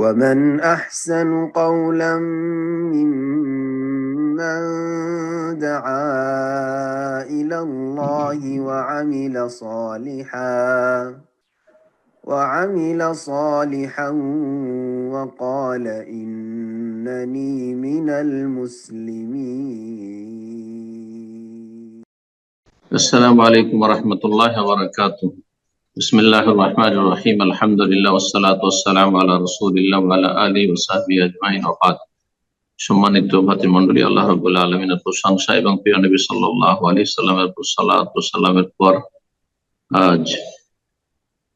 ومن أحسن قولا ممن دعا إلى الله وعمل صالحا وقال إنني من المسلمين. السلام عليكم ورحمة الله وبركاته. بسم الله الرحمن الرحيم. الحمد لله والصلاة والسلام على رسول الله وعلى آله وصحبه أجمعين وبعد। সম্মানিত ভাতৃমণ্ডলী, আল্লাহ রাব্বুল আলামিনের প্রশংসা এবং প্রিয় নবী সাল্লাল্লাহু আলাইহি সাল্লামের উপর সালাত ও সালামের পর আজ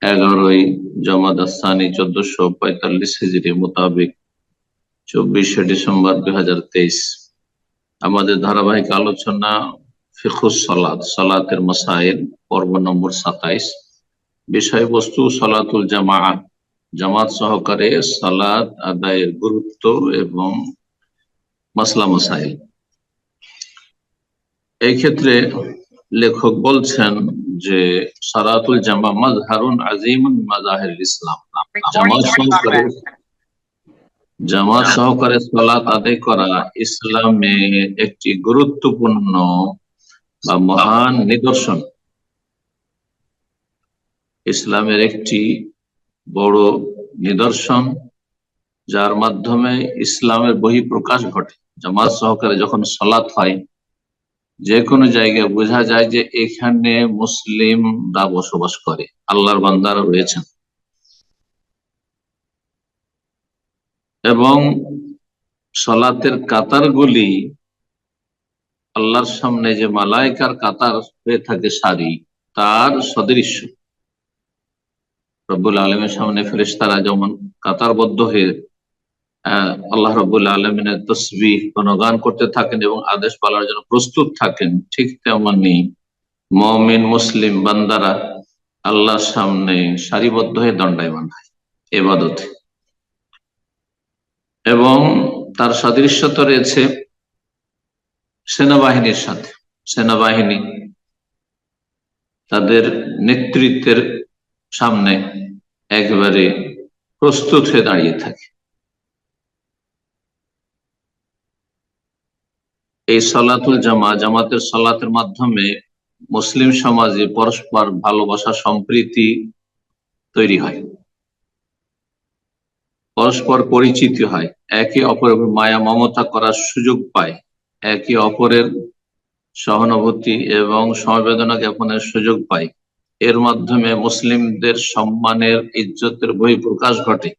11ই জমাদাস সানি 1445 হিজরি মোতাবেক 24শে ডিসেম্বর 2023 আমাদের ধারাবাহিক আলোচনা ফিকহুস সালাত, সালাতের মাসাইল, পর্ব নম্বর 27। বিষয়বস্তু সালাতুল জামাআত, জামাত সহকারে সালাত আদায়ের গুরুত্ব এবং মাসলা মাসাইল। এই ক্ষেত্রে লেখক বলছেন যে সালাতুল জামা মাজহারুন আযীমুন মিন মাযাহিরিল ইসলাম। জামাত সহকারে সালাত আদায় করা ইসলামে একটি গুরুত্বপূর্ণ বা মহান নিদর্শন, ইসলামের একটি বড় নিদর্শন, যার মাধ্যমে ইসলামের বহিঃপ্রকাশ ঘটে। জামাত সহকারে যখন সালাত হয়, যে কোনো জায়গায় বোঝা যায় যে এখানে মুসলিমরা বসবাস করে, আল্লাহর বান্দারা রয়েছেন। এবং সালাতের কাতারগুলি আল্লাহর সামনে যে মালায়েকার কাতার হয়ে থাকে সারি, তার সদৃশ্য। রব্বুল আলামিনের সামনে ফেরেশতারা যেমন কাতারবদ্ধ হয়ে আল্লাহ রব্বুল আলামিনের তাসবিহ গুণগান করতে থাকেন এবং আদেশ পালনের জন্য প্রস্তুত থাকেন, ঠিক তেমনি মুমিন মুসলিম বান্দারা আল্লাহর সামনে সারিবদ্ধ হয়ে দণ্ডায়মান হয় ইবাদতে। এবং তার সাদৃশ্যতা রয়েছে সেনাবাহিনীর সাথে। সেনাবাহিনী তাদের নেতৃত্বের সামনে একেবারে প্রস্তুত হয়ে দাঁড়িয়ে থাকে। এই সালাতুল জামা, জামাতের সালাতের মাধ্যমে মুসলিম সমাজে পরস্পর ভালোবাসা সম্প্রীতি তৈরি হয়, পরস্পর পরিচিতি হয়, একে অপরের মায়া মমতা করার সুযোগ পায়, একে অপরের সহানুভূতি এবং সমবেদনা জ্ঞাপনের সুযোগ পায়। এর মাধ্যমে মুসলিমদের সম্মানের, ইজ্জতের বহিঃপ্রকাশ ঘটে,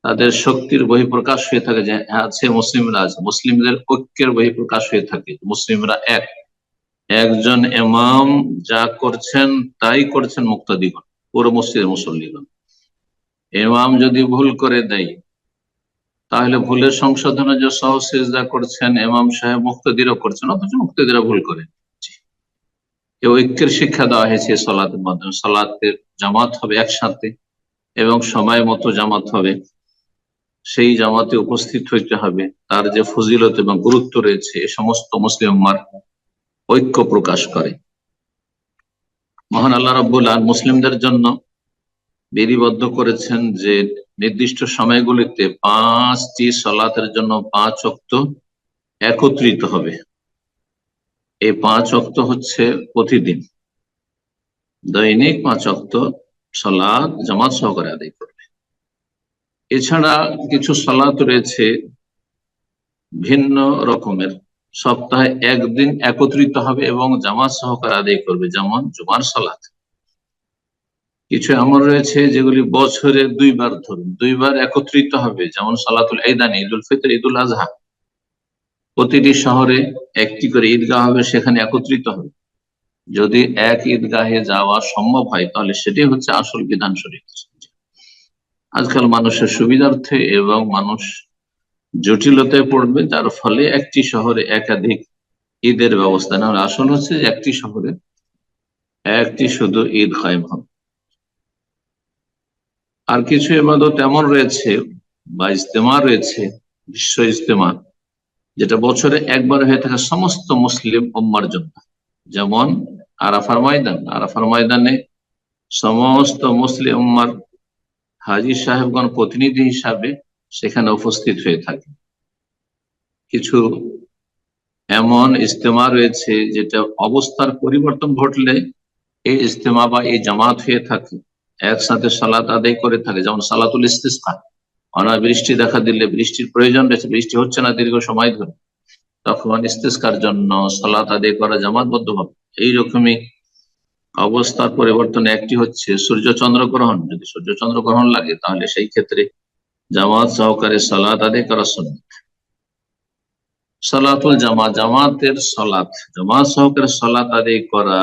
তাদের শক্তির বহিঃপ্রকাশ হয়ে থাকে যে আছে মুসলিমরা আছে, মুসলিমদের ঐক্যের বহিঃপ্রকাশ হয়ে থাকে। মুসলিমরা একজন ইমাম যা করছেন তাই করছেন মুক্তাদিগণ, পুরো মসজিদের মুসল্লিগণ। ইমাম যদি ভুল করে দেয়, তাহলে ভুলের সংশোধনের যে সহজ সিজদা করছেন ইমাম সাহেব, মুক্তাদিরও করছেন, অথচ মুক্তাদিরা ভুল করে। এই ঐক্যের শিক্ষা দেওয়া হয়েছে সালাতের মাধ্যমে। সালাতের জামাত হবে একসাথে এবং সময় মতো জামাত হবে, সেই জামাতে উপস্থিত হইতে হবে। তার যে ফজিলত এবং গুরুত্ব রয়েছে, এ সমস্ত মুসলিম উম্মার ঐক্য প্রকাশ করে। মহান আল্লাহ রাব্বুল আলামিন মুসলিমদের জন্য বিধিবদ্ধ করেছেন যে নির্দিষ্ট সময়গুলিতে 5টি সালাতের জন্য 5 ওয়াক্ত একত্রিত হবে। এই 5 ওয়াক্ত হচ্ছে প্রতিদিন, দৈনিক 5 ওয়াক্ত সালাত জামাত সহকারে আদায় করবে। এছাড়া কিছু সালাত রয়েছে ভিন্ন রকমের, সপ্তাহে একদিন একত্রিত হবে এবং জামাত সহকারে আদায় করবে, যেমন জুমার সালাত। কিছু এমন রয়েছে যেগুলি বছরে 2বার ধরুন 2বার একত্রিত হবে, যেমন সালাতুল ঈদান, ঈদুল ফিতর, ঈদুল আজহা। প্রতিটি শহরে একটি করে ঈদগাহ হবে, সেখানে একত্রিত হবে। যদি এক ঈদগাহে যাওয়া সম্ভব হয়, তাহলে সেটাই হচ্ছে আসল বিধান শরীয়ত। আজকাল মানুষের সুবিধার্থে এবং মানুষ জটিলতায় পড়বে, যার ফলে একটি শহরে একাধিক ঈদের ব্যবস্থা না। আসল হচ্ছে যে একটি শহরে একটি শুধু ঈদ কায়েম হবে। আর কিছু ইবাদত এমন রয়েছে বা ইজতেমা রয়েছে, বিশ্ব ইজতেমা, যেটা বছরে একবার হয়ে থাকে সমস্ত মুসলিম উম্মার জন্য, যেমন আরাফার ময়দান। আরাফার ময়দানে সমস্ত মুসলিম উম্মার হাজী সাহেবগণ প্রতিনিধি হিসাবে সেখানে উপস্থিত হয়ে থাকে। কিছু এমন ইজতেমা রয়েছে যেটা অবস্থার পরিবর্তন ঘটলে এই ইজতেমা বা এই জামাত হয়ে থাকে, একসাথে সালাত আদায় করে থাকে। যেমন সালাতুল ইস্তিসকা, অনাবৃষ্টি দেখা দিলে, বৃষ্টির প্রয়োজন রয়েছে, বৃষ্টি হচ্ছে না দীর্ঘ সময় ধরে, তখন ইস্তিসকার জন্য সালাত আদায় করা জামাতবদ্ধ হবে। এইরকমই অবস্থার পরিবর্তন একটি হচ্ছে সূর্য চন্দ্র গ্রহণ। যদি সূর্য চন্দ্র গ্রহণ লাগে তাহলে সেই ক্ষেত্রে জামাত সহকারে সালাত আদায় করা সুন্নাত। সালাতুল জামা, জামাতের সালাত, জামাত সহকারে সালাত আদায় করা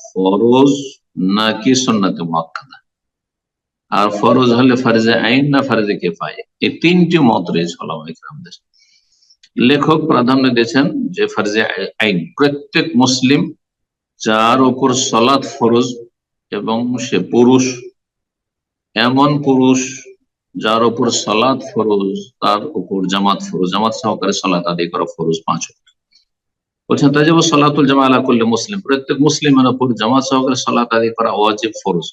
ফরজ নাকি সুন্নাতে মুআক্কাদা, আর ফরজ হলে ফরজে আইন না ফরজে কিফায়া, এই তিনটি মত রয়েছে উলামায়ে কেরামদের। লেখক প্রাধান্য দিয়েছেন যে ফরজে আইন, প্রত্যেক মুসলিম যার উপর সালাত ফরজ এবং সে পুরুষ, এমন পুরুষ যার উপর সালাত ফরজ তার উপর জামাত ফরজ, জামাত সহকারে সালাত আদায় করা ফরজ 5 ওয়াক্ত। বলছেন তাজিবু সালাতুল জামা আলা কুল্লি মুসলিম, প্রত্যেক মুসলিমের উপর জামাত সহকারে সালাত আদায় করা ওয়াজিব ফরজ।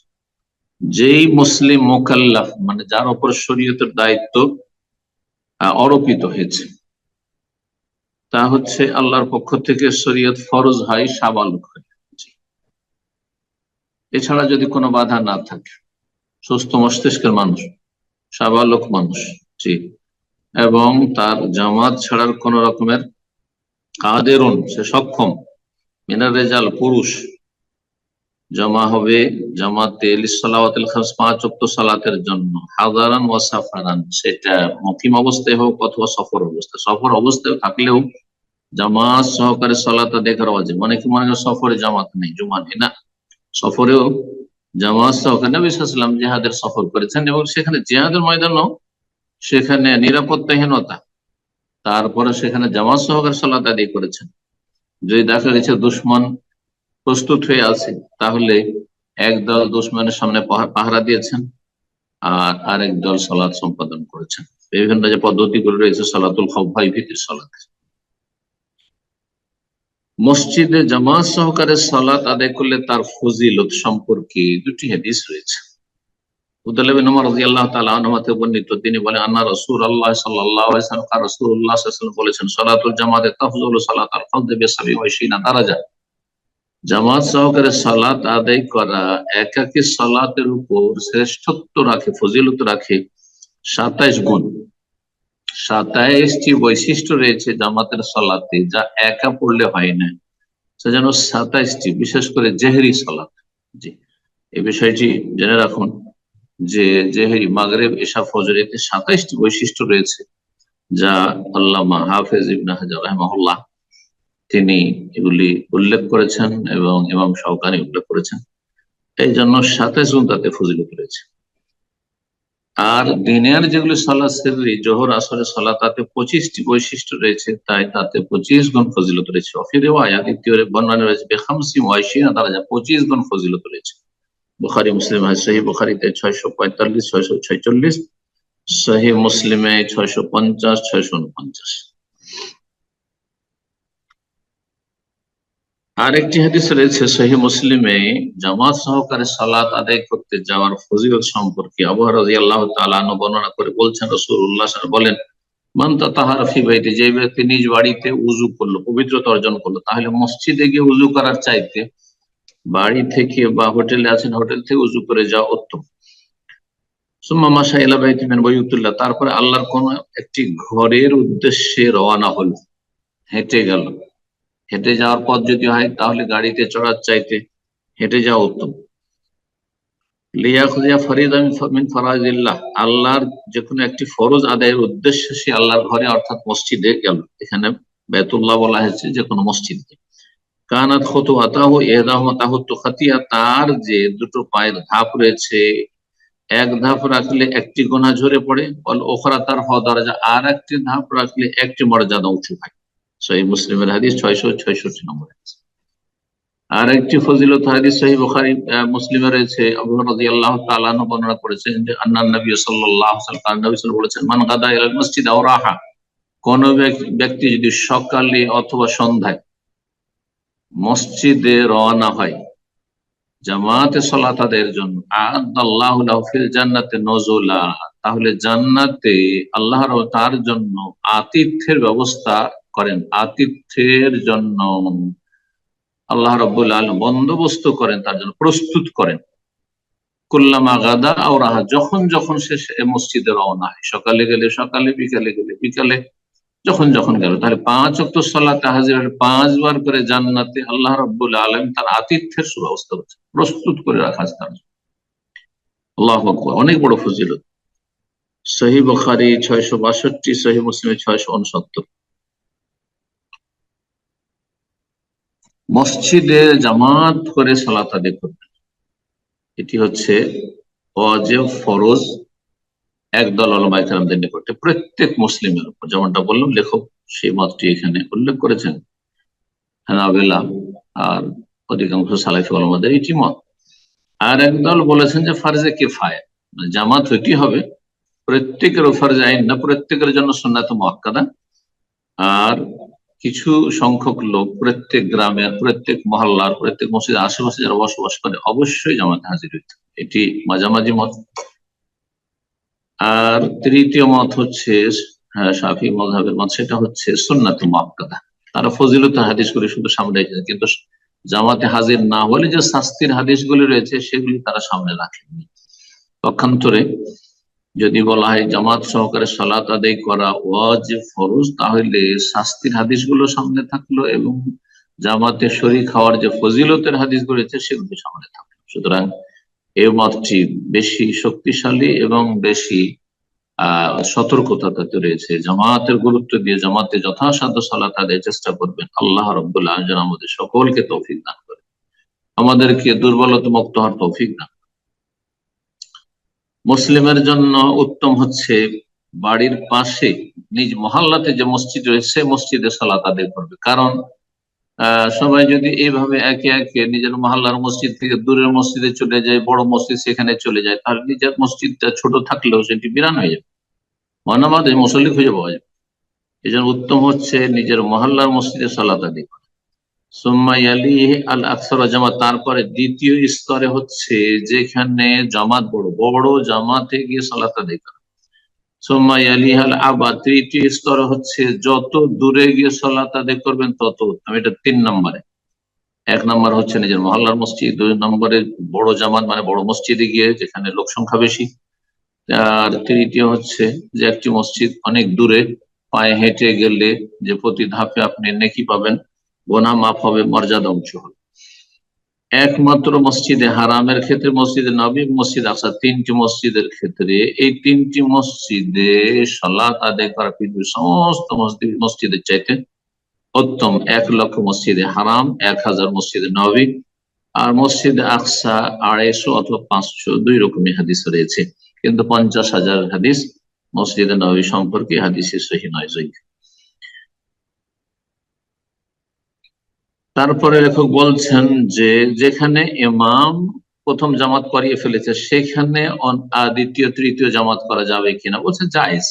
যেই মুসলিম মুকাল্লাফ, মানে যার উপর শরীয়তের দায়িত্ব আরোপিত হয়েছে, তা হচ্ছে আল্লাহর পক্ষ থেকে শরীয়ত ফরজ হয় সাবালক হয়ে। এছাড়া যদি কোনো বাধা না থাকে, সুস্থ মস্তিষ্কের মানুষ, সাবালক মানুষ, জি, এবং তার জামাত ছাড়ার কোন রকমের কাদেরুন, সে সক্ষম, মিনার রেজাল, পুরুষ, জমা হবে জামাতে লিসসালাওয়াতিল খামস, 5 ওয়াক্ত সালাতের জন্য, হাদারান ওয়া সাফারান, সেটা মুকিম অবস্থায় হোক অথবা সফর অবস্থায়। সফর অবস্থায় থাকলেও জামাত সহকারে সালাত আদায় করা ওয়াজিব। অনেকে মনে হয় সফরে জামাত নেই, জুমা নেই, না, সফরেও জামাত সহকারে। নবী সাল্লাল্লাহু আলাইহি ওয়াসাল্লাম জিহাদের সফর করেছেন এবং সেখানে জিহাদের ময়দানও সেখানে নিরাপত্তাহীনতা, তারপরে সেখানে জামাত সহকারে সালাত আদায় করেছেন। যদি দেখা গেছে দুশমন প্রস্তুত হয়ে আছে, তাহলে একদল দুশমনের সামনে পাহারা দিয়েছেন আর আরেক দল সালাত সম্পাদন করেছেন। বিভিন্ন যে পদ্ধতিগুলো রয়েছে সালাতুল খাউফ, ভয় ভীতির সালাত। মসজিদে জামাত সহকারে সালাত আদায় করলে তার ফজিলত সম্পর্কে 2টি হাদিস রয়েছে। আব্দুল্লাহ ইবনে উমর রাদিয়াল্লাহু তাআলা আনহু থেকে বর্ণিত, তিনি বলেন আন্না রাসূলুল্লাহ সাল্লাল্লাহু আলাইহি ওয়াসাল্লাম, রাসূলুল্লাহ সাল্লাল্লাহু আলাইহি ওয়াসাল্লাম বলেছেন, সালাতুল জামাতে তাফযুলু সালাতাল ফরদ বি 27 দারাজা, জামাত সহকারে সালাত আদায় করা একাকী সালাতের উপর শ্রেষ্ঠত্ব রাখে, ফজিলত রাখে 27 গুণ। 27টি বৈশিষ্ট্য রয়েছে জামাতের সালাতে, যা একা পড়লে হয় না, সেজন্য 27টি, বিশেষ করে জেহরি সালাত। জি, এই বিষয়টি জেনে রাখুন যে জেহরি, মাগরিব, ইশা, ফজর, এতে 27টি বৈশিষ্ট্য রয়েছে যা আল্লামা হাফেজ ইবনে হাজার রাহিমাহুল্লাহ তিনি এগুলি উল্লেখ করেছেন এবং ইমাম শাওকানি উল্লেখ করেছেন। এই জন্য 27 গুণ তাতে ফজিলত রয়েছে। আর দিনের যেগুলি সালাত সিররি, জোহর, আসরের সালাত, তাতে 25টি বৈশিষ্ট্য রয়েছে, তাই তাতে 25 গুণ ফজিলত রয়েছে। ফি রিওয়ায়া, দ্বিতীয় বর্ণনা রয়েছে, বে 25 দারাজা, 25 গুণ ফজিলত রয়েছে। বুখারী মুসলিম, সহিহ বুখারীতে 645, 646, সহিহ মুসলিমে 650, 649। আরেকটি হাদিস রয়েছে সহিহ মুসলিমে জামাত সহকারে সালাত আদায় করতে যাওয়ার ফজিলত সম্পর্কে। আবু হুরায়রা রাদিয়াল্লাহু তাআলা আনহু বর্ণনা করে বলছেন, রাসূলুল্লাহ সাল্লাল্লাহু আলাইহি ওয়াসাল্লাম বলেন, মান তাতাহারা ফি বাইতি, যে ব্যক্তি নিজ বাড়িতে উযু করলো, পবিত্রতা অর্জন করলো, তাহলে মসজিদে গিয়ে উযু করার চাইতে বাড়ি থেকে বা হোটেলে আছেন, হোটেল থেকে উযু করে যাওয়া উত্তম। সুম্মা মাশা ইলা বাইতি মিন বুয়ুতিল্লাহ, তারপরে আল্লাহর কোন একটি ঘরের উদ্দেশ্যে রওনা হলো, হেঁটে গেল। হেঁটে যাওয়ার পথ যদি হয় তাহলে গাড়িতে চড়ার চাইতে হেঁটে যাওয়া উত্তম। লিয়াখুযা ফরিদাম মিন ফারাইজিল্লাহ, আল্লাহর যে কোনো একটি ফরজ আদায়ের উদ্দেশ্যে সে আল্লাহর ঘরে অর্থাৎ মসজিদে গেল। এখানে বাইতুল্লাহ বলা হয়েছে যে কোনো মসজিদকে। কানাত খুতুওয়াতাহু ইহদাহুমা তাহুত্তু খাতিয়া, তার যে দুটো পায়ের ধাপ রয়েছে, এক ধাপ রাখলে একটি গুনাহ ঝরে পড়ে, ওয়াল উখরা তারফাউ দারাজা, আর একটি ধাপ রাখলে একটি মর্যাদা উঁচু হয়। সহিহ মুসলিমের হাদিস 666 নম্বর হাদিস। আর একটি ফজিলত হাদিস সহিহ বুখারী মুসলিমে রয়েছে, আবু হুরায়রা রাদিয়াল্লাহু তাআলা আনহু বর্ণনা করেছেন যে আন্নান নবী সাল্লাল্লাহু আলাইহি ওয়াসাল্লাম, নবী সাল্লাল্লাহু আলাইহি ওয়াসাল্লাম বলেছেন, মান গাদা ইলাল মসজিদ আও রাহা, কোন ব্যক্তি যদি সকালে অথবা সন্ধ্যায় মসজিদে রওনা হয়, জামাতে সালাত আদায়ের জন্য আ'আদাল্লাহু লাহু ফিল জান্নাতি নুজুলা, তাহলে জান্নাতে আল্লাহ তার জন্য আতিথ্যের ব্যবস্থা করেন, আতিথ্যের জন্য আল্লাহ রাব্বুল আলামিন বন্দোবস্ত করেন, তার জন্য প্রস্তুত করেন। কুল্লামা গাদা আও রাহা, যখন যখন সে মসজিদে রওনা হয়, সকালে গেলে সকালে, বিকালে গেলে বিকালে, যখন যখন গেল। তাহলে 5 ওয়াক্ত সালাতে হাজির হলে 5 বার করে জান্নাতে আল্লাহ রাব্বুল আলামিন তার আতিথ্যের সুব্যবস্থা করছেন, প্রস্তুত করে রাখা আছে তার জন্য। আল্লাহু আকবার, অনেক বড় ফজিলত। সহিহ বুখারী 662, সহিহ মুসলিম 669। মসজিদে জামাত করে সালাত আদায় করবেন, এটি হচ্ছে ওয়াজিব, ফরজ একদল উলামায়ে কেরামদের নিকটে প্রত্যেক মুসলিমের উপর। যেমনটা বললাম, লেখক সেই মতটি এখানে উল্লেখ করেছেন, হানাবিলা আর অধিকাংশ সালাফি উলামাদের এটি মত। আর একদল বলেছেন যে ফারজে কিফায়া, মানে জামাত হইতে হবে, প্রত্যেকের ফরজ আইন না, প্রত্যেকের জন্য সুন্নাত মুআক্কাদা। আর কিছু সংখ্যক লোক প্রত্যেক গ্রামের, প্রত্যেক মহল্লার, প্রত্যেক মসজিদের আশেপাশে যারা বসবাস করে অবশ্যই জামাতে হাজির হইতে হবে, এটি মাঝামাঝি মত। আর তৃতীয় মত হচ্ছে শাফি মাযহাবের মত, সেটা হচ্ছে সুন্নাত মুআক্কাদা। তারা ফজিলত হাদিসগুলি শুধু সামনে রেখেছেন, কিন্তু জামাতে হাজির না হলে যে শাস্তির হাদিসগুলি রয়েছে সেগুলি তারা সামনে রাখেননি। পক্ষান্তরে যদি বলা হয় জামাত সহকারে সালাত আদায় করা ওয়াজিব, ফরজ, তাহলে শাস্তির হাদিসগুলো সামনে থাকলো এবং জামাতে শরীক হওয়ার যে ফজিলতের হাদিসগুলো রয়েছে সেগুলো সামনে থাকলো। সুতরাং এই মতটি বেশি শক্তিশালী এবং বেশি সতর্কতা তাতে রয়েছে। জামাতের গুরুত্ব দিয়ে জামাতে যথাসাধ্য সালাত আদায়ের চেষ্টা করবেন। আল্লাহ রাব্বুল আলামিন যেন আমাদের সকলকে তৌফিক দান করে, আমাদেরকে দুর্বলতা মুক্ত হওয়ার তৌফিক দান। মুসলিমের জন্য উত্তম হচ্ছে বাড়ির পাশে নিজ মহল্লাতে যে মসজিদ রয়েছে মসজিদে সালাত আদায় করবে। কারণ সবাই যদি এইভাবে একে একে নিজের মহল্লার মসজিদ থেকে দূরের মসজিদে চলে যায়, বড় মসজিদ সেখানে চলে যায়, তাহলে নিজের মসজিদটা ছোট থাকলেও সেটি বিরান হয়ে যাবে, মহানামাজ মুসল্লি খুঁজে পাওয়া যাবে। এই জন্য উত্তম হচ্ছে নিজের মহল্লার মসজিদে সালাত আদায় করা। সুম্মা ইয়ালিহি আল আকসারা জামাত, তারপরে দ্বিতীয় স্তরে হচ্ছে যেখানে জামাত বড় বড় জামাতে গিয়ে সালাত আদায় করা। সুম্মা ইয়ালিহি আল আবাদ, তৃতীয় স্তরে হচ্ছে যত দূরে গিয়ে সালাত আদায় করবেন তত উত্তম। এটা 3 নম্বরে। 1 নম্বর হচ্ছে নিজের মহল্লার মসজিদ, 2 নম্বরে বড় জামাত মানে বড় মসজিদে গিয়ে যেখানে লোক সংখ্যা বেশি, আর তৃতীয় হচ্ছে যে একটি মসজিদ অনেক দূরে, পায়ে হেঁটে গেলে যে প্রতি ধাপে আপনি নেকি পাবেন, গুনাহ মাফ হবে, মর্যাদা উঁচু হবে। একমাত্র মসজিদে হারামের ক্ষেত্রে মসজিদে নববী, মসজিদ আকসা, 3টি মসজিদের ক্ষেত্রে এই 3টি মসজিদে সালাত আদায় করা পৃথিবীর সমস্ত মসজিদের চাইতে উত্তম। 1 লক্ষ মসজিদে হারাম, 1000 মসজিদে নববী, আর মসজিদে আকসা 250 অথবা 500, 2 রকমের হাদিস রয়েছে, কিন্তু 50,000 হাদিস মসজিদে নববী সম্পর্কে হাদিসে সহিহ নয়, জয়ীফ। তারপরে লেখক বলছেন যে যেখানে ইমাম প্রথম জামাত করিয়ে ফেলেছে সেখানে দ্বিতীয় তৃতীয় জামাত করা যাবে কিনা, বলছে জায়েজ,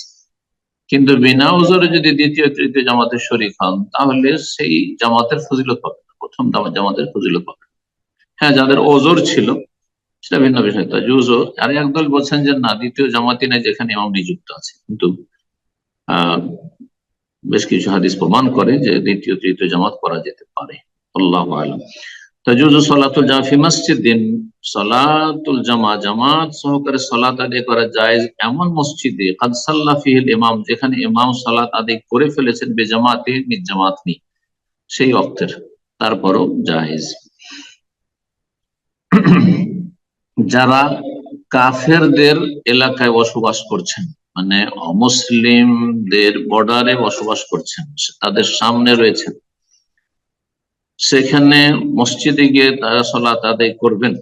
কিন্তু বিনা ওজরে যদি দ্বিতীয় তৃতীয় জামাতের শরীক হন তাহলে সেই জামাতের ফজিলত পাবে না, প্রথম জামাতের ফজিলত পাবে। হ্যাঁ, যাদের ওজর ছিল সেটা ভিন্ন বিষয়, তা জুজো। আর একদল বলছেন যে না, দ্বিতীয় জামাতি নেই যেখানে ইমাম নিযুক্ত আছে, কিন্তু বেশ কিছু হাদিস প্রমাণ করে যে দ্বিতীয় তৃতীয় জামাত করা যেতে পারে। আল্লাহু আ'লাম। তাজুজু সালাতুল জামা ফি মসজিদিন, সালাতুল জামা জামাত সহকারে সালাত আদায় করা জায়েজ এমন মসজিদে কাদ সাল্লা ফিহিল ইমাম, যেখানে ইমাম সালাত আদায় করে ফেলেছেন বেজামাতে, নিজ জামাত নেই সেই ওয়াক্তের, তারপরও জায়েজ। যারা কাফেরদের এলাকায় বসবাস করছেন, মানে অমুসলিমদের বর্ডারে বসবাস করছেন, তাদের সামনে রয়েছেন, সেখানে মসজিদে গিয়ে তারা সালাত আদায় করবেন।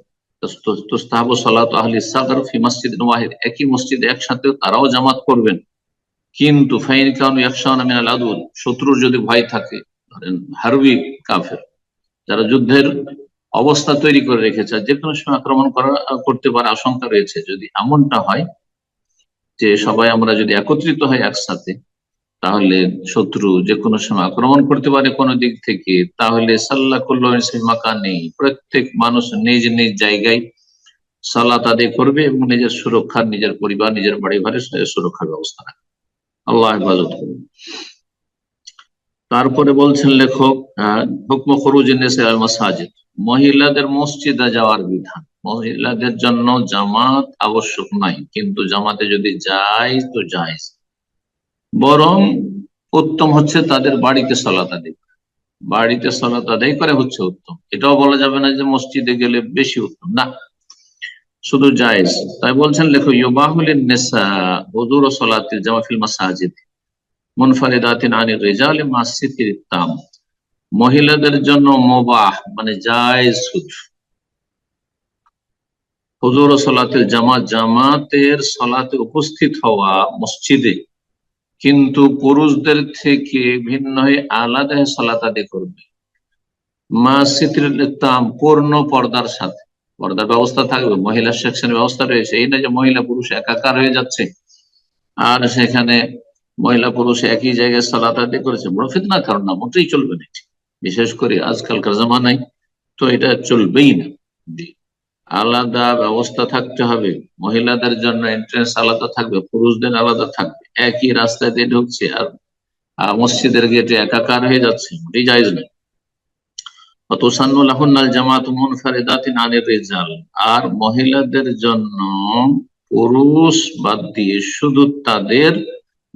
তুস্তাহাবু সালাতু আহলি সাগর ফি মসজিদিন ওয়াহিদ, একই মসজিদে একসাথে তারাও জামাত করবেন, কিন্তু ফাইন কানু ইয়াখশাউনা মিনাল আদুল, শত্রুর যদি ভয় থাকে, ধরেন হারবি কাফের যারা যুদ্ধের অবস্থা তৈরি করে রেখেছে, যে কোনো সময় আক্রমণ করতে পারে আশঙ্কা রয়েছে, যদি এমনটা হয় যে সবাই আমরা যদি একত্রিত হয় একসাথে, তাহলে শত্রু যে কোনো সময় আক্রমণ করতে পারে কোনো দিক থেকে, তাহলে সাল্লাহ কুল্লু মাকানি, প্রত্যেক মানুষ নিজ নিজ জায়গায় সালাত আদায় করবে এবং নিজের সুরক্ষা, নিজের পরিবার, নিজের বাড়ি ঘরের সুরক্ষার ব্যবস্থা রাখবে, আল্লাহ হেফাজত করবে। তারপরে বলছেন লেখক, হুকম খুরুজিন নিসা আল মাসাজিদ, মহিলাদের মসজিদে যাওয়ার বিধান। মহিলাদের জন্য জামাত আবশ্যক নাই, কিন্তু জামাতে যদি যায় তো যায়, বরং উত্তম হচ্ছে তাদের বাড়িতে সালাত আদায় করা। বাড়িতে সালাত আদায় করে হচ্ছে উত্তম। এটাও বলা যাবে না যে মসজিদে গেলে বেশি উত্তম, না, শুধু জায়েজ। তাই বলছেন লেখক, ইউবাহুল নিসা হুজুর সালাতিল জামা ফিল মাসাজিদ মুনফারিদাতিন আনির রিজাল মা সিতরিত তাম, মহিলাদের জন্য মুবাহ মানে জায়েজ হুজুর সালাতিল জামা, জামাতের সালাতে উপস্থিত হওয়া মসজিদে, কিন্তু পুরুষদের থেকে ভিন্ন হয়ে আলাদা সালাত আদায় করবে মা সিতরিত তাম, পূর্ণ পর্দার সাথে। পর্দার ব্যবস্থা থাকবে, মহিলা সেকশনের ব্যবস্থা রয়েছে, এই না যে মহিলা পুরুষ একাকার হয়ে যাচ্ছে আর সেখানে মহিলা পুরুষ একই জায়গায় সালাত আদায় করেছে, বড় ফিতনার কারণ না, মোটেই চলবে না। বিশেষ করে আজকালকার জামানায় তো এটা চলবেই না। আলাদা ব্যবস্থা থাকতে হবে, মহিলাদের জন্য এন্ট্রেন্স আলাদা থাকবে, পুরুষদের আলাদা থাকবে। একই রাস্তায় দিয়ে ঢুকছে আর মসজিদের গেটে একাকার হয়ে যাচ্ছে, মোটেই জায়েজ নয়। আর মহিলাদের জন্য পুরুষ বাদ দিয়ে শুধু তাদের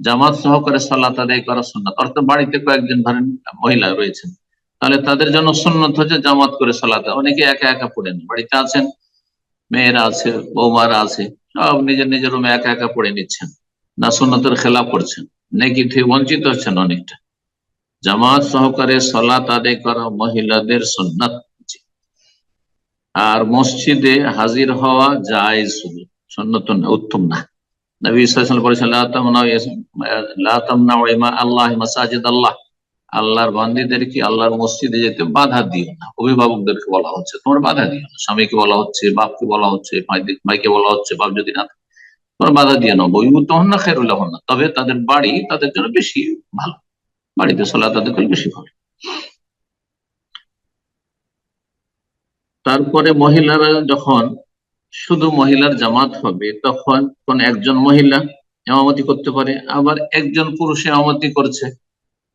জামাত সহকারে সালাত আদায় করা সুন্নাত। অর্থাৎ বাড়িতে কয়েকজন ধরেন মহিলা রয়েছেন, তাহলে তাদের জন্য সুন্নত হচ্ছে জামাত করে সালাত। অনেকে একা একা পড়েন, বাড়িতে আছেন, মেয়েরা আছে, বৌমারা আছে, সব নিজের নিজের রুমে একা একা পড়ে নিচ্ছেন, না সুন্নতের খেলাফ করছেন, নেকি থেকে বঞ্চিত হচ্ছেন অনেকটা। জামাত সহকারে সালাত আদায় করা মহিলাদের সুন্নাত। আর মসজিদে হাজির হওয়া জায়েজ, শুধু সুন্নত না, উত্তম না। নবী সাল্লাল্লাহু আলাইহি ওয়াসাল্লাম বলেছেন, লা তামনাউ ইমা আল্লাহ মাসাজিদ আল্লাহ, আল্লাহর বান্দীদেরকে আল্লাহর মসজিদে যেতে বাধা দিও না। অভিভাবকদেরকে বলা হচ্ছে, তোমরা বাধা দিও না। স্বামীকে বলা হচ্ছে, বাপকে বলা হচ্ছে, ভাইকে বলা হচ্ছে, বাপ যদি না থাকে তোমরা বাধা দিও না। বুয়ুতুহুন্না খায়রুল লাহুন্না, তবে তাদের বাড়ি তাদের জন্য বেশি ভালো, বাড়িতে সালাত আদায় করলে বেশি ভালো। তারপরে মহিলারা যখন শুধু মহিলার জামাত হবে, তখন কোন একজন মহিলা ইমামতি করতে পারে, আবার একজন পুরুষ ইমামতি করছে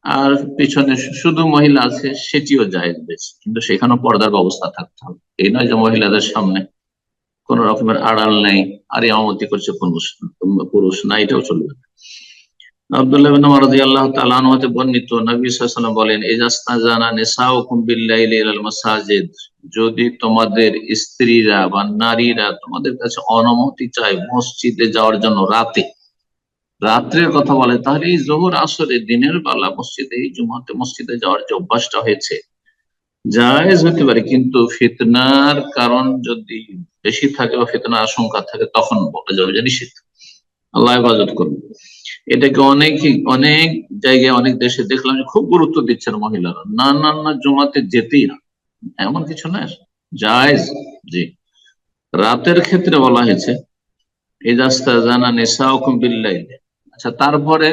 আর পিছনে শুধু মহিলা আছে, সেটিও জায়েজ বেশ, কিন্তু সেখানেও পর্দার ব্যবস্থা থাকতে হবে। এই নয় যে মহিলাদের সামনে কোন রকমের আড়াল নেই আর ইমামতি করছে পুরুষ না, এটাও চলবে না। আব্দুল্লাহ ইবনে উমর রাদিয়াল্লাহু তাআলা আনহু হতে বর্ণিত, নবী সাল্লাল্লাহু আলাইহি ওয়াসাল্লাম বলেন, ইজাস্তাজানা নিসাউকুম বিল্লাইলি ইলাল মাসাজিদ, যদি তোমাদের স্ত্রীরা বা নারীরা তোমাদের কাছে অনুমতি চায় মসজিদে যাওয়ার জন্য রাত্রের কথা বলে, তাহলে এই যোহর আসরে দিনের বেলা মসজিদে, এই জুমাতে মসজিদে যাওয়ার যে অভ্যাসটা হয়েছে জায়েজ হতে পারে, কিন্তু ফিতনার কারণ যদি বেশি থাকে বা ফিতনার আশঙ্কা থাকে তখন বলা যাবে যে নিষিদ্ধ, আল্লাহ হেফাজত করবে। এটাকে অনেক জায়গায় অনেক দেশে দেখলাম যে খুব গুরুত্ব দিচ্ছেন মহিলারা, না জুমাতে যেতেই না, এমন কিছু না, জায়েজ। জি, রাতের ক্ষেত্রে বলা হয়েছে ইজাস্তাজানা নিসাউকুম বিল্লাইল। আচ্ছা, তারপরে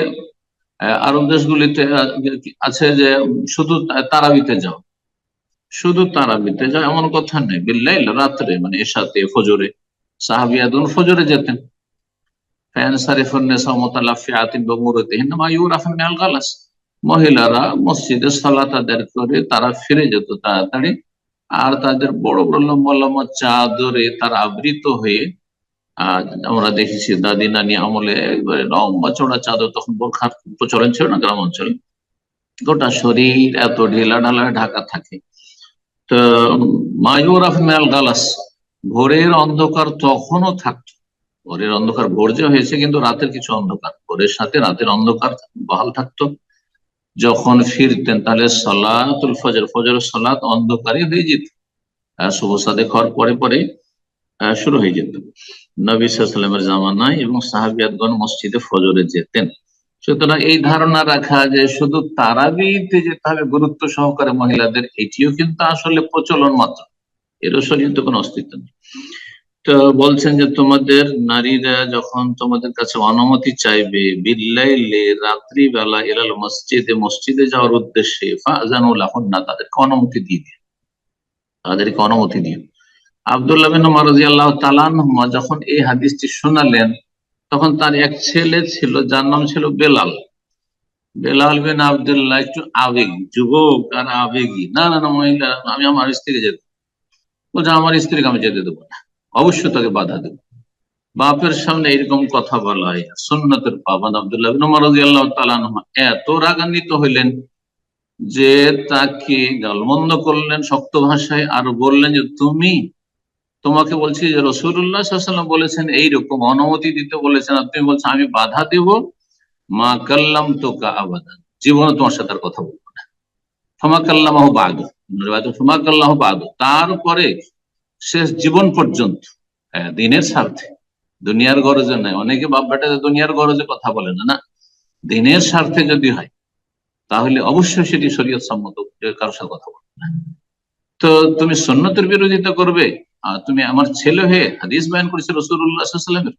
আরব দেশগুলিতে আছে যে শুধু তারাবিতে যাও, শুধু তারাবিতে যাও এমন কথা নেই, বিল্লাইল রাত্রে মানে এশাতে, ফজরে। সাহাবিয়াতুন ফজরে যেতেন। মহিলারা মসজিদে সালাত আদায় করে তারা ফিরে যেত তাড়াতাড়ি, আর তাদের বড় বড় লম্বা লম্বা চাদরে তারা আবৃত হয়ে, আমরা দেখেছি দাদি নানি আমলে একবারে লম্বা চড়া চাদর, তখন বোরখার প্রচলন ছিল না গ্রাম অঞ্চলে, গোটা শরীর এত ঢেলা ঢালা ঢাকা থাকে। তো মায়ুরাফ মেল গালাস, ভোরের অন্ধকার তখনও থাকতো। ভোরের অন্ধকার, ভোর যে হয়েছে কিন্তু রাতের কিছু অন্ধকার, ভোরের সাথে রাতের অন্ধকার বহাল থাকতো। যখন ফিরতেন তাহলে সালাতুল ফজর, ফজরের সালাত অন্ধকারে হয়ে যেত, শুভ সাদেক হওয়ার পরে পরে শুরু হয়ে যেত নবী সাল্লাল্লাহু আলাইহি ওয়াসাল্লামের জামানায়, এবং সাহাবিয়াতগণ মসজিদে ফজরে যেতেন। সুতরাং এই ধারণা রাখা যে শুধু তারাবিতে যেতে হবে গুরুত্ব সহকারে মহিলাদের, এটিও কিন্তু আসলে প্রচলন মাত্র, এরও শরীয়তে কোনো অস্তিত্ব নেই। তো বলছেন যে তোমাদের নারীরা যখন তোমাদের কাছে অনুমতি চাইবে বিল্লাইলে রাত্রিবেলা ইলাল মসজিদে মসজিদে যাওয়ার উদ্দেশ্যে ফাযানু লাহুন্না, তাদেরকে অনুমতি দিয়ে দিও, তাদেরকে অনুমতি দিও। আব্দুল্লাহ বিন উমর রাদিয়াল্লাহু তাআলা আনহুমা যখন এই হাদিসটি শোনালেন, তখন তার এক ছেলে ছিল যার নাম ছিল বেলাল। বেলাল বিন আব্দুল্লাহ একটু আবেগী যুবক আর আবেগী। না না না, মহিলা আমি আমার স্ত্রীকে যেতে, বলছে আমার স্ত্রীকে আমি যেতে দেবো না, অবশ্যই তাকে বাধা দেবো। বাপের সামনে এরকম কথা বলা হয়, সুন্নতের পাবন্দ আব্দুল্লাহ বিন উমর রাদিয়াল্লাহু তাআলা আনহু এত রাগান্বিত হইলেন যে তাকে গালমন্দ করলেন শক্ত ভাষায়, আর বললেন যে তোমাকে বলছি যে রাসূলুল্লাহ সাল্লাল্লাহু আলাইহি ওয়াসাল্লাম বলেছেন এইরকম অনুমতি দিতে বলেছেন, আর তুমি বলছো আমি বাধা দেব। মা কাল্লাম তোকা আবাদান, জীবনে তোমার সাথে আর কথা বলবো না। ফমা কাল্লামাহু বাদু, ফমা কাল্লাহু বাদু, তারপরে শেষ জীবন পর্যন্ত, দিনের স্বার্থে, দুনিয়ার গরজে নয়। অনেকে বাপ বেটা দুনিয়ার গরজে কথা বলে না, না, দিনের স্বার্থে যদি হয় তাহলে অবশ্যই সেটি শরীয়ত সম্মত, কারোর সাথে কথা বলবে না। তো তুমি সুন্নতের বিরোধিতা করবে, আর তুমি আমার ছেলে হয়ে হাদিস বয়ান করেছে রাসূলুল্লাহ সাল্লাল্লাহু আলাইহি ওয়াসাল্লামের,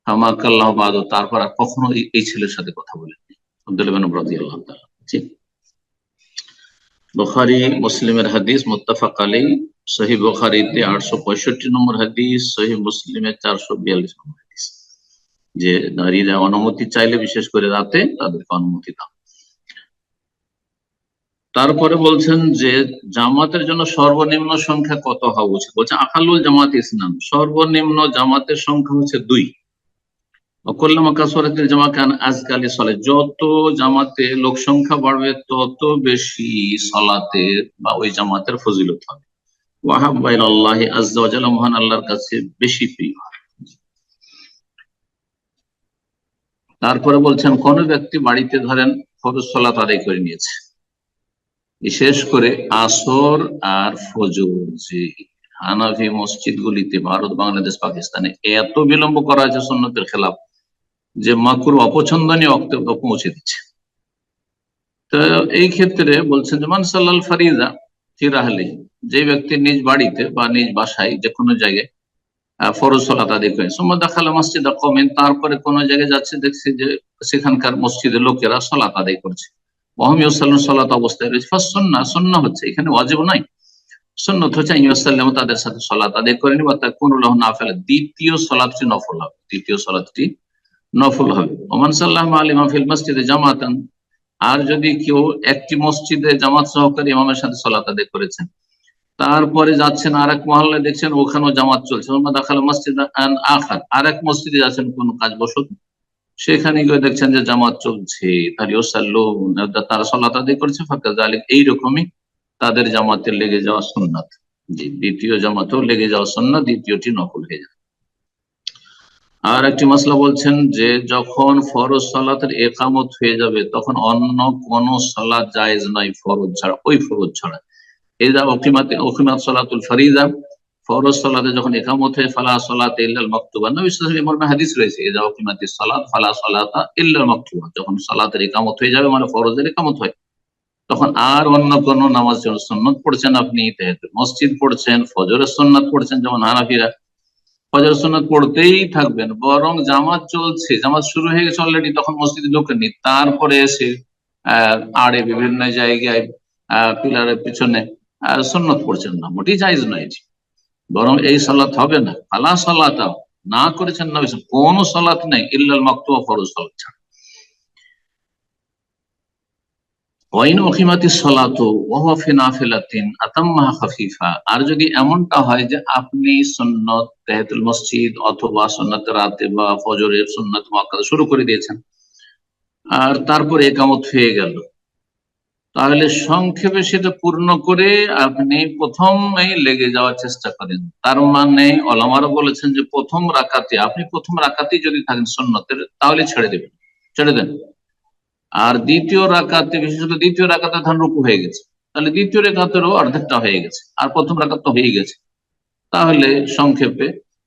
হামাকাল্লাহ বাদ, তারপর আর কখনো এই ছেলের সাথে কথা বলেননি। আব্দুল্লাহ ইবনে উমর রাদিয়াল্লাহু তাআলা। বুখারী মুসলিমের হাদিস, মুত্তাফাক আলাইহি। সহিহ বুখারীতে 865 নম্বর হাদিস, সহিহ মুসলিমে 442 নম্বর হাদিস, যে নারীরা অনুমতি চাইলে বিশেষ করে রাতে তাদেরকে অনুমতি দাও। তারপরে বলছেন যে জামাতের জন্য সর্বনিম্ন সংখ্যা কত হওয়া উচিত। বলছে আকালুল জামাত ইসলাম, সর্বনিম্ন জামাতের সংখ্যা হচ্ছে 2। অকল্লামা কাসরাতিল জামা কান আজকালি সলে, যত জামাতে লোক সংখ্যা বাড়বে তত বেশি সলাতের বা ওই জামাতের ফজিলত হবে। ওয়াহাব্বা ইলাল্লাহি আযজা ওয়া জাল্লা, মহান আল্লাহর কাছে বেশি প্রিয়। তারপরে বলছেন কোন ব্যক্তি বাড়িতে ধরেন ফরজ সালাত আদায় করে নিয়েছে, বিশেষ করে আসর আর ফজর, যে হানাফি মসজিদ গুলিতে ভারত, বাংলাদেশ, পাকিস্তানে এত বিলম্ব করা হয়েছে সুন্নতের খেলাফ, যে মাকরুহ অপছন্দনীয় বক্তব্য পৌঁছে দিচ্ছে। তো এই ক্ষেত্রে বলছেন যে মান সাল্লাল ফারিজা ফি রাহলি, যে ব্যক্তি নিজ বাড়িতে বা নিজ বাসায় যে কোনো জায়গায় ফরজ সালাত আদায় করে, সুম্মা দাখালা মসজিদা কওমিন, তারপরে কোন জায়গায় যাচ্ছে, দেখছে যে সেখানকার মসজিদের লোকেরা সালাত আদায় করছে, ওয়াহুম ইউসাল্লুন, সালাত অবস্থায় রয়েছে, ফাসুন্নাহ, সুন্নাহ হচ্ছে, এখানে ওয়াজিব নাই, সুন্নাত হচ্ছে ইউসাল্লামু, তাদের সাথে সালাত আদায় করে নিবা, তাকুনু লাহু নাফিলা, দ্বিতীয় সালাতটি নফল হবে, দ্বিতীয় সালাতটি নফল হবে। ওমান সাল্লাল্লাহু আলাইহি ওয়া ফিল মসজিদে জামাতান, আর যদি কেউ একটি মসজিদে জামাত সহকারী ইমামের সাথে সালাত আদায় করেছেন, তারপরে যাচ্ছেন আর এক মহল্লায়, দেখছেন ওখানেও জামাত চলছে, মসজিদ আর এক মসজিদে যাচ্ছেন কোন কাজ বসত, সেখানে গিয়ে দেখছেন যে জামাত চলছে, তাহলে তারা সালাত আদায় করছে, এইরকমই তাদের জামাতে লেগে যাওয়া সুন্নাত, যে দ্বিতীয় জামাতেও লেগে যাওয়া সুন্নাত, দ্বিতীয়টি নফল হয়ে যায়। আর একটি মাসলা বলছেন যে যখন ফরজ সালাতের একামত হয়ে যাবে তখন অন্য কোন সালাত জায়েজ নয় ফরজ ছাড়া, ওই ফরজ ছাড়া। ইযা উকিমাত সালাতুল ফারিদা, ফরজ সালাতে যখন একামত হয়, ফালা সালাতা ইল্লাল মাকতুবা, নবী সাল্লাল্লাহু আলাইহি ওয়াসাল্লাম হাদিস রয়েছে, ইযা উকিমাতিস সালাত ফালা সালাতা ইল্লাল মাকতুবা, যখন সালাতের একামত হয়ে যাবে, মানে ফরজের একামত হয়, তখন আর অন্য কোন নামাজ, যেমন সুন্নত পড়ছেন আপনি তাহিয়াতুল মসজিদ পড়ছেন, ফজরের সুন্নাত পড়ছেন যেমন হানাফিরা, ফজর সুন্নাত পড়তেই থাকবেন, বরং জামাত চলছে, জামাত শুরু হয়ে গেছে অলরেডি, তখন মসজিদে ঢোকেননি, তারপরে এসে আড়ে বিভিন্ন জায়গায় পিলারের পিছনে সুন্নত পড়ছেন না, মোটেই জায়েজ নয় এটি, বরং এই সালাত হবে না। ফালা সালাতা, না করেছেন নবী, কোন সালাত নেই ইল্লাল মাকতুবা, ফরজ সালাত ছাড়া। আর যদি এমনটা হয় যে আপনি সুন্নত তাহিয়াতুল মসজিদ অথবা সুন্নত রাতে বা ফজরের সুন্নত মুআক্কাদা শুরু করে দিয়েছেন, আর তারপরে একামত হয়ে গেল, তাহলে সংক্ষেপে সেটা পূর্ণ করে আপনি প্রথমেই লেগে যাওয়ার চেষ্টা করেন। তার মানে ওলামারা বলেছেন যে প্রথম রাকাতে যদি থাকেন সুন্নতের, তাহলে ছেড়ে দেন। আর দ্বিতীয় রাকাতে, বিশেষত দ্বিতীয় রাকাতে ধান রুকু হয়ে গেছে, তাহলে দ্বিতীয় রাকাতেরও অর্ধেকটা হয়ে গেছে, আর প্রথম রাকাত তো হয়ে গেছে, তাহলে সংক্ষেপে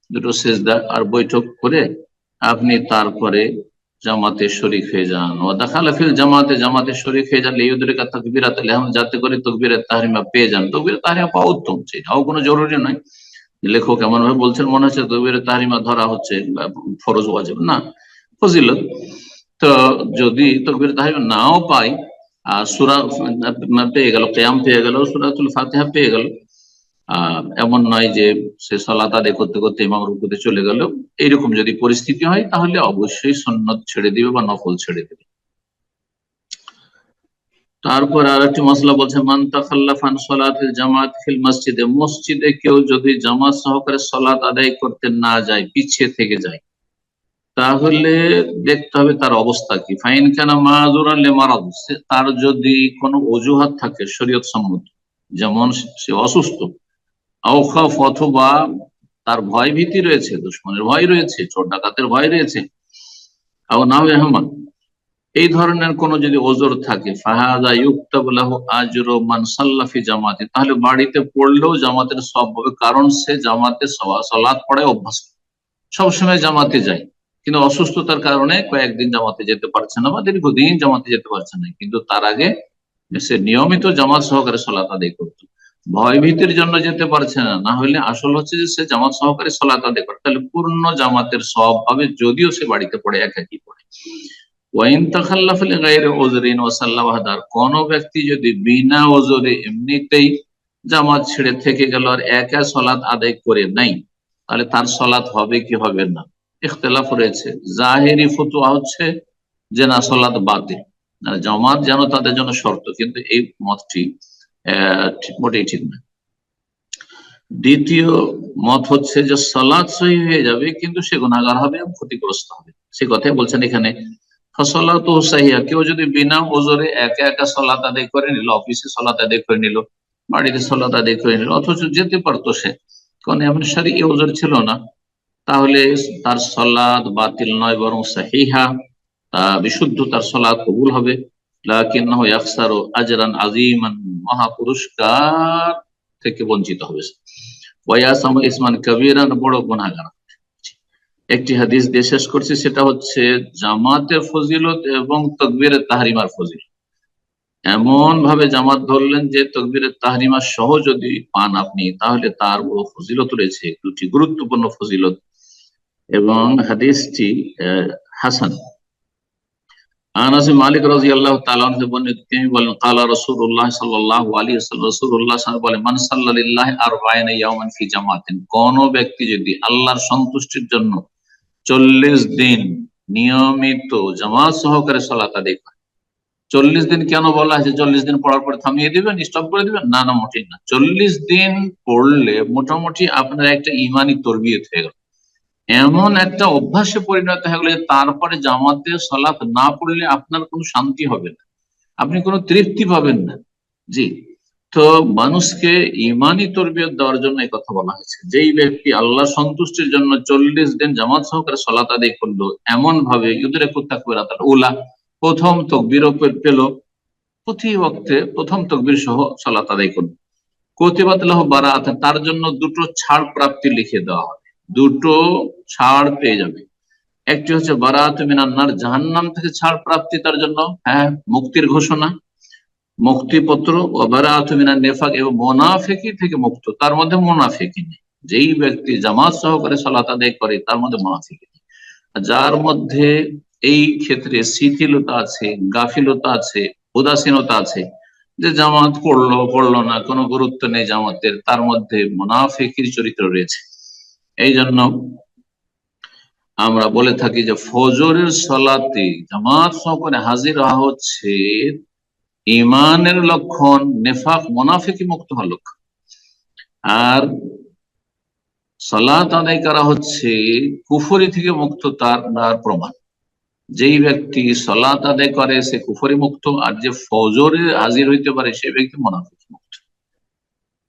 দুটো সেজদা আর বৈঠক করে আপনি তারপরে জামাতে শরীক হয়ে যান। ও দাখালা ফিল জামাতে শরীক হয়ে যান, লিইউদরিকা তাকবীরাতুল ইহরাম, যাতে করে তাকবীরাত তাহরিমা পেয়ে যান। তাকবীরাত তাহরিমা পাওয়া উত্তম, সেটাও কোনো জরুরি নয়, লেখক এমন ভাবে বলছেন মনে হচ্ছে তকবীরে তাহরিমা ধরা হচ্ছে ফরজ ওয়াজিব না, ফজিলত। তো যদি তকবীরে তাহরিমা নাও পাই, সূরা পেয়ে গেল, কিয়াম পেয়ে গেল, সূরাতুল ফাতিহা পেয়ে গেল, এমন নয় যে সে সালাত আদায় করতে করতে ইমাম রুকুতে চলে গেল, এইরকম যদি পরিস্থিতি হয় তাহলে অবশ্যই সুন্নত ছেড়ে দিবে বা নফল ছেড়ে দিবে। তারপর আর একটি মশলা বলছে, মান তাখাল্লাফা আন সালাতিল জামাত ফিল মসজিদে, মসজিদে কেউ যদি জামাত সহকারে সালাত আদায় করতে না যায়, পিছিয়ে থেকে যায়, তাহলে দেখতে হবে তার অবস্থা কি। ফাইন কানা মাযুরান লিমারাদ, তার যদি কোনো অজুহাত থাকে শরীয়ত সম্মত, যেমন সে অসুস্থ, আও খাফ, অথবা তার ভয় ভীতি রয়েছে, দুশমনের ভয় রয়েছে, চোর ডাকাতের ভয় রয়েছে, আও নাহু আহমান, এই ধরনের কোন যদি ওজর থাকে, ফাহাদা ইউকতাবু লাহু আজরু মান সাল্লা ফি জামাতে, তাহলে বাড়িতে পড়লেও জামাতের সওয়াব হবে, কারণ সে জামাতে সালাত পড়ায় অভ্যস্ত, সবসময় জামাতে যায়, কিন্তু অসুস্থতার কারণে কয়েকদিন জামাতে যেতে পারছে না বা দীর্ঘদিন জামাতে যেতে পারছে না, কিন্তু তার আগে সে নিয়মিত জামাত সহকারে সালাত আদায় করতো। ভয় ভীতির জন্য যেতে পারছে না, না হলে আসল হচ্ছে যে সে জামাত সহকারে সালাত আদায় করে, তাহলে পূর্ণ জামাতের সওয়াব পাবে, যদিও সে বাড়িতে পড়ে একাকি পড়ে। ওয়াইন তাখাল্লাফা লিগাইরি উযরিন ওয়া সাল্লা ওয়াহদার, কোন ব্যক্তি যদি বিনা ওজরে এমনিতেই জামাত ছেড়ে থেকে গেল আর একা সালাত আদায় করে নাই, তাহলে তার সালাত হবে কি হবে না, ইখতিলাফ রয়েছে। জাহেরি ফতোয়া হচ্ছে যে না, সালাত বাতিল, জামাত যেন তাদের জন্য শর্ত, কিন্তু এই মতটি মোটেই ঠিক না। দ্বিতীয় মত হচ্ছে যে সালাত সহিহ হয়ে যাবে, কিন্তু সে গুনাহগার হবে, ক্ষতিগ্রস্ত হবে। সে কথাই বলছেন এখানে, ফসলাত সাহিহা, কেউ যদি বিনা ওজরে একা একা সালাত আদায় করে নিল, অফিসে সালাত আদায় করে নিল, বাড়িতে সালাত আদায় করে নিল, অথচ যেতে পারতো সে, কারণ এমন সারি ওজর ছিল না, তাহলে তার সালাত বাতিল নয়, বরং সাহিহা, বিশুদ্ধ, তার সালাত কবুল হবে। লাকিন্নাহু ইয়াখসারু আজরান আযীমান, মহা পুরস্কার থেকে বঞ্চিত হবে। ওয়া ইয়াসামু ইসমান কাবীরান, বড় গুনাহগার। একটি হাদিস দিয়ে শেষ করছি, সেটা হচ্ছে জামাতের ফজিলত এবং তাকবীরে তাহরিমার ফজিলত। এমন ভাবে জামাত ধরলেন যে তাকবীরে তাহরিমা সহ যদি পান আপনি, তাহলে তার বড় ফজিলত রয়েছে, দুটি গুরুত্বপূর্ণ ফজিলত, এবং হাদিসটি হাসান। আনাস মালিক রাদিয়াল্লাহু তাআলা আনহু তিনি বলেন, ক্বালা রাসূলুল্লাহ সাল্লাল্লাহু আলাইহি ওয়াসাল্লাম, রাসূলুল্লাহ সাল্লাল্লাহু আলাইহি ওয়াসাল্লাম বলেন, মান সাল্লা লিল্লাহি 40 ইয়াওমান ফি জামাতিন, কোন ব্যক্তি যদি আল্লাহর সন্তুষ্টির জন্য 40 দিন নিয়মিত জামাত সহকারে সালাত আদায় করে। 40 দিন কেন বলা হয়েছে? 40 দিন পড়ার পরে থামিয়ে দিবেন, স্টপ করে দিবেন? না না, মোটেই না। 40 দিন পড়লে মোটামুটি আপনার একটা ইমানি তরবিয়ত হয়ে গেল, এমন একটা অভ্যাসে পরিণত হয়ে গেল যে তারপরে জামাতে সালাত না পড়লে আপনার কোনো শান্তি হবে না, আপনি কোনো তৃপ্তি পাবেন না। জি, তো মানুষকে ইমানি তরবিয়ত দেওয়ার জন্য এই কথা বলা হয়েছে। যেই ব্যক্তি আল্লাহ সন্তুষ্টির জন্য 40 দিন জামাত সহকারে সালাত আদায় করলো, এমন ভাবে ইউদরিকু তাকবীরাতুল উলা, প্রথম তাকবীর পেল, প্রতি ওয়াক্তে প্রথম তাকবীর সহ সালাত আদায় করলো, কুতিবাত লাহু বারাআত, তার জন্য দুটো ছাড় প্রাপ্তি লিখে দেওয়া হবে, দুটো ছাড় পেয়ে যাবে। একটি হচ্ছে বারাআত মিনান নার, জাহান্নাম থেকে ছাড় প্রাপ্তি তার জন্য, হ্যাঁ, মুক্তির ঘোষণা, মুক্তিপত্র। ও বারাআত মিনান নিফাক, এবং মুনাফিকি থেকে মুক্ত, তার মধ্যে মুনাফিকি নেই। যেই ব্যক্তি জামাত সহকারে সালাত আদায় করে তার মধ্যে মুনাফিকি নেই। যার মধ্যে এই ক্ষেত্রে শিথিলতা আছে, গাফিলতা আছে, উদাসীনতা আছে, যে জামাত পড়লো পড়লো না, কোনো গুরুত্ব নেই জামাতের, তার মধ্যে মুনাফিকির চরিত্র রয়েছে। এই জন্য আমরা বলে থাকি যে ফজরের সালাতে জামাত সহকারে হাজির হওয়া হচ্ছে ইমানের লক্ষণ, নেফাক মুনাফিকি মুক্ত হওয়ার লক্ষণ। আর সালাত আদায় করা হচ্ছে কুফরি থেকে মুক্ত তার প্রমাণ। যেই ব্যক্তি সালাত আদায় করে সে কুফরি মুক্ত, আর যে ফজরে হাজির হইতে পারে সে ব্যক্তি মুনাফিক মুক্ত।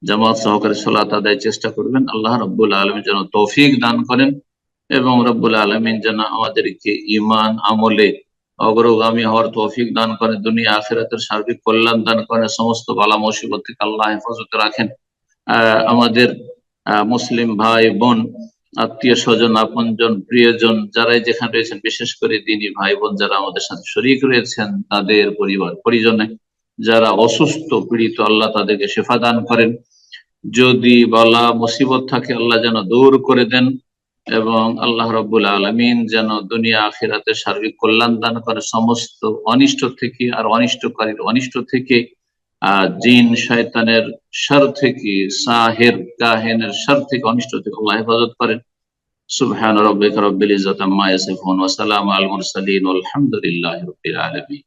জামাত সহকারে সালাত আদায় চেষ্টা করবেন। আল্লাহ রাব্বুল আলামিন যেন তৌফিক দান করেন, এবং রাব্বুল আলামিন যেন আমাদেরকে ঈমান আমলে অগ্রগামী হওয়ার তৌফিক দান করেন, দুনিয়া আখিরাতের সার্বিক কল্যাণ দান করেন, সমস্ত বালা মুসিবত থেকে আল্লাহ হেফাজতে রাখেন। আমাদের মুসলিম ভাই বোন, আত্মীয় স্বজন, আপনজন, প্রিয়জন যারাই যেখানে রয়েছেন, বিশেষ করে দিনী ভাই বোন যারা আমাদের সাথে শরীক রয়েছেন, তাদের পরিবার পরিজনে যারা অসুস্থ পীড়িত, আল্লাহ তাদেরকে শেফা দান করেন। যদি বলা মুসিবত থাকে আল্লাহ যেন দূর করে দেন, এবং আল্লাহ রাব্বুল আলামিন যেন দুনিয়া আখিরাতে সার্বিক কল্যাণ দান করে, সমস্ত অনিষ্ট থেকে আর অনিষ্টকারীর অনিষ্ট থেকে, জিন শয়তানের শার থেকে, সাহের কাহেনের শার থেকে, অনিষ্ট থেকে আল্লাহ হেফাজত করেন। সুবহান রাব্বিকা রাব্বিল ইজ্জাতি আম্মা ইয়াসিফুন ওয়া সালামুন আলাল মুরসালিন ওয়ালহামদুলিল্লাহি রাব্বিল আলামিন।